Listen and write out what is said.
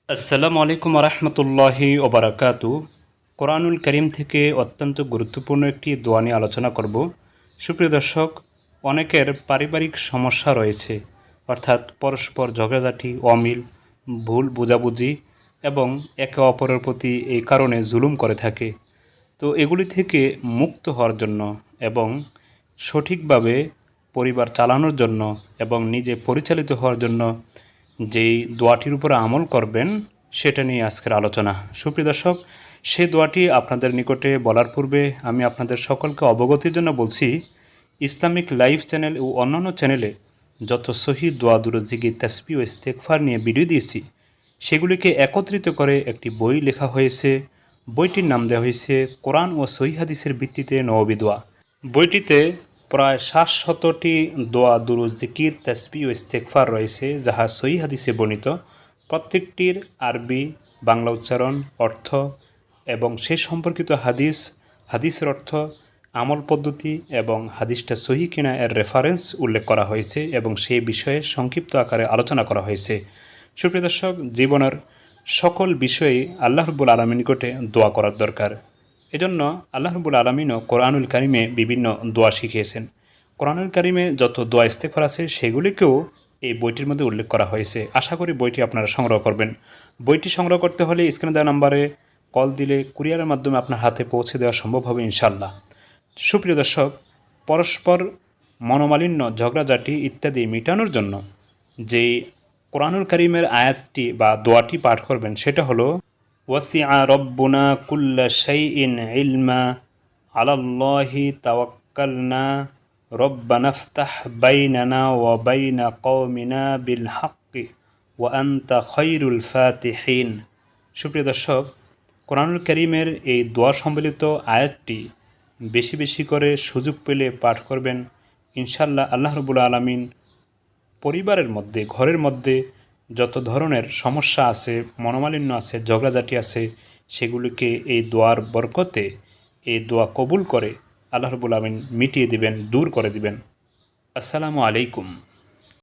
আসসালামু আলাইকুম রহমতুল্লাহি ওবরাকাতু। কোরআনুল করিম থেকে অত্যন্ত গুরুত্বপূর্ণ একটি দোয়া নিয়ে আলোচনা করব। সুপ্রিয় দর্শক, অনেকের পারিবারিক সমস্যা রয়েছে, অর্থাৎ পরস্পর ঝগড়াঝাটি, অমিল, ভুল বোঝাবুঝি এবং একে অপরের প্রতি এই কারণে জুলুম করে থাকে। তো এগুলি থেকে মুক্ত হওয়ার জন্য এবং সঠিকভাবে পরিবার চালানোর জন্য এবং নিজে পরিচালিত হওয়ার জন্য যেই দোয়াটির উপরে আমল করবেন সেটা নিয়ে আজকের আলোচনা। সুপ্রিয় দর্শক, সেই দোয়াটি আপনাদের নিকটে বলার পূর্বে আমি আপনাদের সকলকে অবগতির জন্য বলছি, ইসলামিক লাইভ চ্যানেল ও অন্যান্য চ্যানেলে যত সহি দোয়া দুরূদ জিকির তাসবিহ ও ইস্তেগফার নিয়ে ভিডিও দিয়েছি সেগুলিকে একত্রিত করে একটি বই লেখা হয়েছে। বইটির নাম দেওয়া হয়েছে কোরআন ও সহিহ হাদিসের ভিত্তিতে নববী দোয়া। বইটিতে প্রায় ৭০০টি দোয়া দুরূদ জিকির তাসবিহ ও ইস্তেগফার রয়েছে, যাহা সহিহ হাদিসে বর্ণিত। প্রত্যেকটির আরবি, বাংলা উচ্চারণ, অর্থ এবং সে সম্পর্কিত হাদিসের অর্থ, আমল পদ্ধতি এবং হাদিসটা সহি কিনা এর রেফারেন্স উল্লেখ করা হয়েছে এবং সেই বিষয়ে সংক্ষিপ্ত আকারে আলোচনা করা হয়েছে। সুপ্রিয় দর্শক, জীবনের সকল বিষয়েই আল্লাহ রাব্বুল আলামিনের নিকটে দোয়া করার দরকার। এজন্য আল্লাহ রাব্বুল আলামিনও কোরআনুল কারিমে বিভিন্ন দোয়া শিখিয়েছেন। কোরআনুল কারিমে যত দোয়া ইস্তেগফার আছে সেগুলিকেও এই বইটির মধ্যে উল্লেখ করা হয়েছে। আশা করি বইটি আপনারা সংগ্রহ করবেন। বইটি সংগ্রহ করতে হলে স্ক্রিনে দেওয়া নাম্বারে কল দিলে কুরিয়ারের মাধ্যমে আপনার হাতে পৌঁছে দেওয়া সম্ভব হবে ইনশাআল্লাহ। সুপ্রিয় দর্শক, পরস্পর মনোমালিন্য, ঝগড়াঝাটি ইত্যাদি মেটানোর জন্য যেই কোরআনুল কারিমের আয়াতটি বা দোয়াটি পাঠ করবেন সেটা হলো, ওয়াসিআ রব্বুনা কুল্লা শাইইন ইলমা আলাল্লাহি তাওয়াক্কালনা রব্বানা ইফতাহ বাইনানা ওয়া বাইনা কওমিনা বিল হাক্কি ওয়া আনতা খায়রুল ফাতিহিন। সুপ্রিয় দর্শক, কোরআনুল কারিমের এই দোয়া সম্বলিত আয়াতটি বেশি বেশি করে সুযোগ পেলে পাঠ করবেন। ইনশাআল্লাহ আল্লাহ রাব্বুল আলামিন পরিবারের মধ্যে, ঘরের মধ্যে যত ধরনের সমস্যা আছে, মনোমালিন্য আছে, ঝগড়াঝাটি আছে, সেগুলিকে এই দোয়ার বরকতে, এই দোয়া কবুল করে আল্লাহ রাব্বুল আলামিন মিটিয়ে দিবেন, দূর করে দিবেন। আসসালামু আলাইকুম।